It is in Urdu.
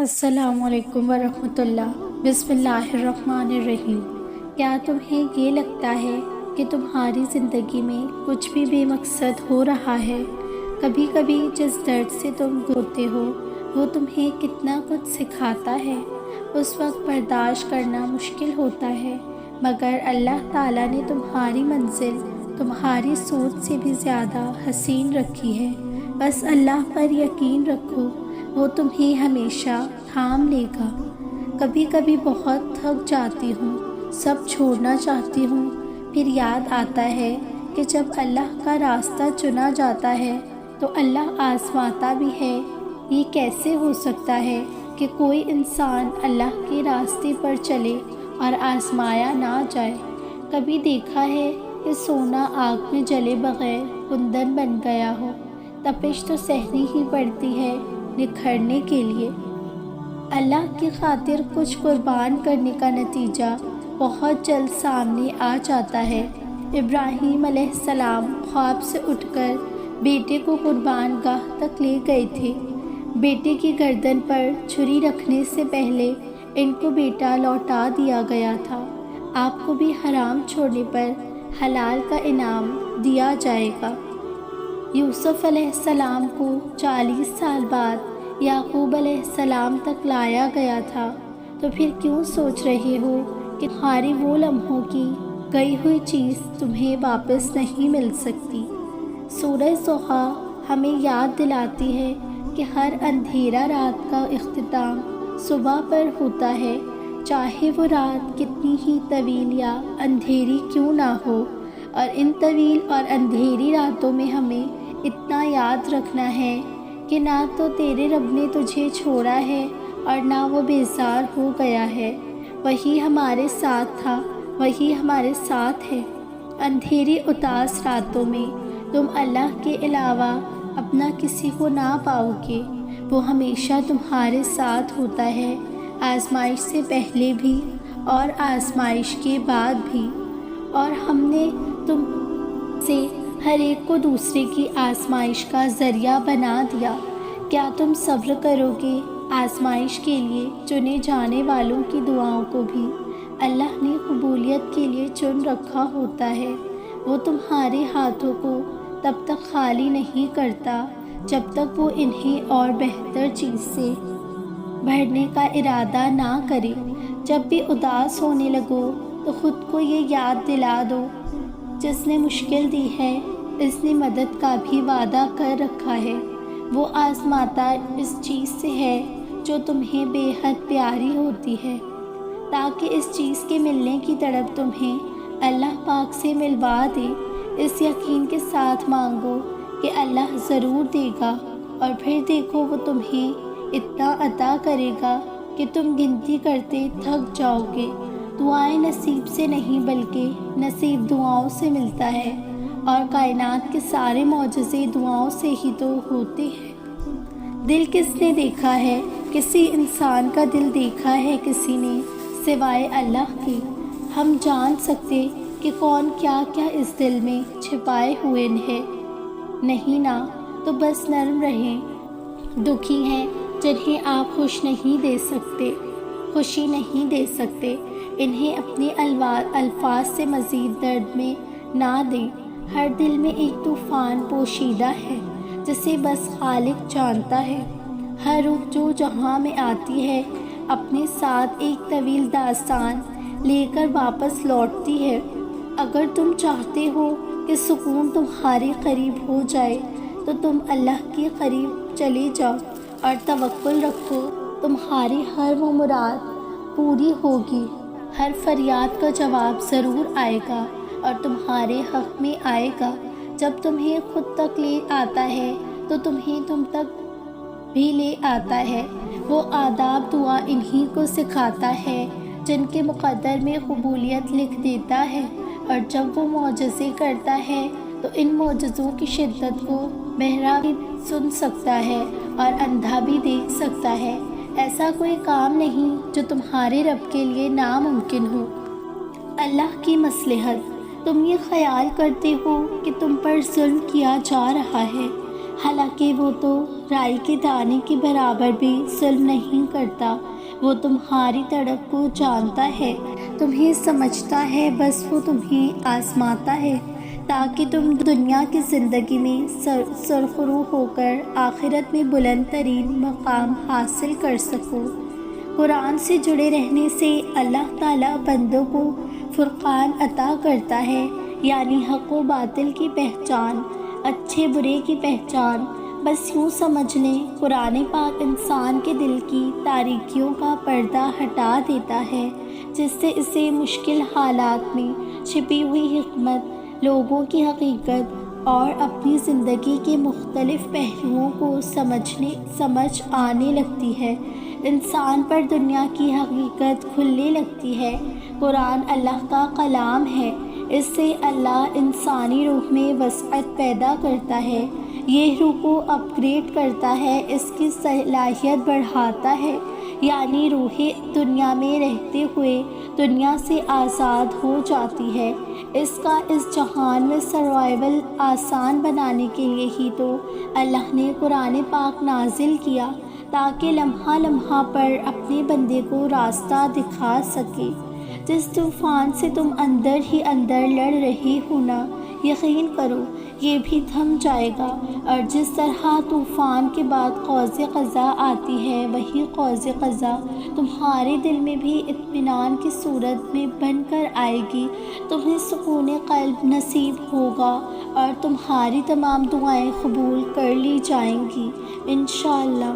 السلام علیکم ورحمۃ اللہ۔ بسم اللہ الرحمن الرحیم۔ کیا تمہیں یہ لگتا ہے کہ تمہاری زندگی میں کچھ بھی بے مقصد ہو رہا ہے؟ کبھی کبھی جس درد سے تم گزرتے ہو وہ تمہیں کتنا کچھ سکھاتا ہے۔ اس وقت برداشت کرنا مشکل ہوتا ہے، مگر اللہ تعالیٰ نے تمہاری منزل تمہاری سوچ سے بھی زیادہ حسین رکھی ہے۔ بس اللہ پر یقین رکھو، وہ تمہیں ہمیشہ تھام لے گا۔ کبھی کبھی بہت تھک جاتی ہوں، سب چھوڑنا چاہتی ہوں، پھر یاد آتا ہے کہ جب اللہ کا راستہ چنا جاتا ہے تو اللہ آزماتا بھی ہے۔ یہ کیسے ہو سکتا ہے کہ کوئی انسان اللہ کے راستے پر چلے اور آزمایا نہ جائے؟ کبھی دیکھا ہے کہ سونا آگ میں جلے بغیر کندن بن گیا ہو؟ تپش تو سہنی ہی پڑتی ہے نکھرنے کے لیے۔ اللہ کی خاطر کچھ قربان کرنے کا نتیجہ بہت جلد سامنے آ جاتا ہے۔ ابراہیم علیہ السلام خواب سے اٹھ کر بیٹے کو قربان گاہ تک لے گئے تھے۔ بیٹے کی گردن پر چھری رکھنے سے پہلے ان کو بیٹا لوٹا دیا گیا تھا۔ آپ کو بھی حرام چھوڑنے پر حلال کا انعام دیا جائے گا۔ یوسف علیہ السلام کو 40 سال بعد یعقوب علیہ السلام تک لایا گیا تھا، تو پھر کیوں سوچ رہے ہو کہ تمہاری وہ لمحوں کی گئی ہوئی چیز تمہیں واپس نہیں مل سکتی؟ سورہ ضحیٰ ہمیں یاد دلاتی ہے کہ ہر اندھیرا رات کا اختتام صبح پر ہوتا ہے، چاہے وہ رات کتنی ہی طویل یا اندھیری کیوں نہ ہو۔ اور ان طویل اور اندھیری راتوں میں ہمیں اتنا یاد رکھنا ہے کہ نہ تو تیرے رب نے تجھے چھوڑا ہے اور نہ وہ بیزار ہو گیا ہے۔ وہی ہمارے ساتھ تھا، وہی ہمارے ساتھ ہے۔ اندھیری اداس راتوں میں تم اللہ کے علاوہ اپنا کسی کو نہ پاؤ گے۔ وہ ہمیشہ تمہارے ساتھ ہوتا ہے، آزمائش سے پہلے بھی اور آزمائش کے بعد بھی۔ اور ہم نے تم سے ہر ایک کو دوسرے کی آزمائش کا ذریعہ بنا دیا۔ کیا تم صبر کرو گے؟ آزمائش کے لیے چنے جانے والوں کی دعاؤں کو بھی اللہ نے قبولیت کے لیے چن رکھا ہوتا ہے۔ وہ تمہارے ہاتھوں کو تب تک خالی نہیں کرتا جب تک وہ انہیں اور بہتر چیز سے بھرنے کا ارادہ نہ کرے۔ جب بھی اداس ہونے لگو تو خود کو یہ یاد دلا دو، جس نے مشکل دی ہے اس نے مدد کا بھی وعدہ کر رکھا ہے۔ وہ آزماتا اس چیز سے ہے جو تمہیں بے حد پیاری ہوتی ہے، تاکہ اس چیز کے ملنے کی تڑپ تمہیں اللہ پاک سے ملوا دے۔ اس یقین کے ساتھ مانگو کہ اللہ ضرور دے گا، اور پھر دیکھو وہ تمہیں اتنا عطا کرے گا کہ تم گنتی کرتے تھک جاؤ گے۔ دعائیں نصیب سے نہیں بلکہ نصیب دعاؤں سے ملتا ہے، اور کائنات کے سارے معجزے دعاؤں سے ہی تو ہوتے ہیں۔ دل کس نے دیکھا ہے؟ کسی انسان کا دل دیکھا ہے کسی نے سوائے اللہ کے؟ ہم جان سکتے کہ کون کیا کیا اس دل میں چھپائے ہوئے ہے؟ نہیں نا، تو بس نرم رہیں۔ دکھی ہیں جنہیں آپ خوش نہیں دے سکتے، خوشی نہیں دے سکتے، انہیں اپنے الفاظ سے مزید درد میں نہ دیں۔ ہر دل میں ایک طوفان پوشیدہ ہے جسے بس خالق جانتا ہے۔ ہر روح جو جہاں میں آتی ہے اپنے ساتھ ایک طویل داستان لے کر واپس لوٹتی ہے۔ اگر تم چاہتے ہو کہ سکون تمہارے قریب ہو جائے تو تم اللہ کے قریب چلے جاؤ اور توکل رکھو، تمہاری ہر وہ مراد پوری ہوگی۔ ہر فریاد کا جواب ضرور آئے گا اور تمہارے حق میں آئے گا۔ جب تمہیں خود تک لے آتا ہے تو تمہیں تم تک بھی لے آتا ہے۔ وہ آداب دعا انہی کو سکھاتا ہے جن کے مقدر میں قبولیت لکھ دیتا ہے، اور جب وہ معجزے کرتا ہے تو ان معجزوں کی شدت کو بہرا بھی سن سکتا ہے اور اندھا بھی دیکھ سکتا ہے۔ ایسا کوئی کام نہیں جو تمہارے رب کے لیے ناممکن ہو۔ اللہ کی مصلحت۔ تم یہ خیال کرتے ہو کہ تم پر ظلم کیا جا رہا ہے، حالانکہ وہ تو رائی کے دانے کے برابر بھی ظلم نہیں کرتا۔ وہ تمہاری تڑپ کو جانتا ہے، تمہیں سمجھتا ہے، بس وہ تمہیں آزماتا ہے تاکہ تم دنیا کی زندگی میں سرخرو ہو کر آخرت میں بلند ترین مقام حاصل کر سکو۔ قرآن سے جڑے رہنے سے اللہ تعالیٰ بندوں کو فرقان عطا کرتا ہے، یعنی حق و باطل کی پہچان، اچھے برے کی پہچان۔ بس یوں سمجھ لیں، قرآن پاک انسان کے دل کی تاریکیوں کا پردہ ہٹا دیتا ہے، جس سے اسے مشکل حالات میں چھپی ہوئی حکمت، لوگوں کی حقیقت اور اپنی زندگی کے مختلف پہلوؤں کو سمجھ آنے لگتی ہے۔ انسان پر دنیا کی حقیقت کھلنے لگتی ہے۔ قرآن اللہ کا کلام ہے، اس سے اللہ انسانی روح میں وسعت پیدا کرتا ہے، یہ روح کو اپ گریڈ کرتا ہے، اس کی صلاحیت بڑھاتا ہے، یعنی روح دنیا میں رہتے ہوئے دنیا سے آزاد ہو جاتی ہے۔ اس کا اس جہان میں سروائیول آسان بنانے کے لیے ہی تو اللہ نے قرآن پاک نازل کیا، تاکہ لمحہ لمحہ پر اپنے بندے کو راستہ دکھا سکے۔ جس طوفان سے تم اندر ہی اندر لڑ رہے ہو نا، یقین کرو یہ بھی تھم جائے گا، اور جس طرح طوفان کے بعد قوس قزح آتی ہے، وہی قوس قزح تمہارے دل میں بھی اطمینان کی صورت میں بن کر آئے گی، تمہیں سکون قلب نصیب ہوگا اور تمہاری تمام دعائیں قبول کر لی جائیں گی انشاءاللہ۔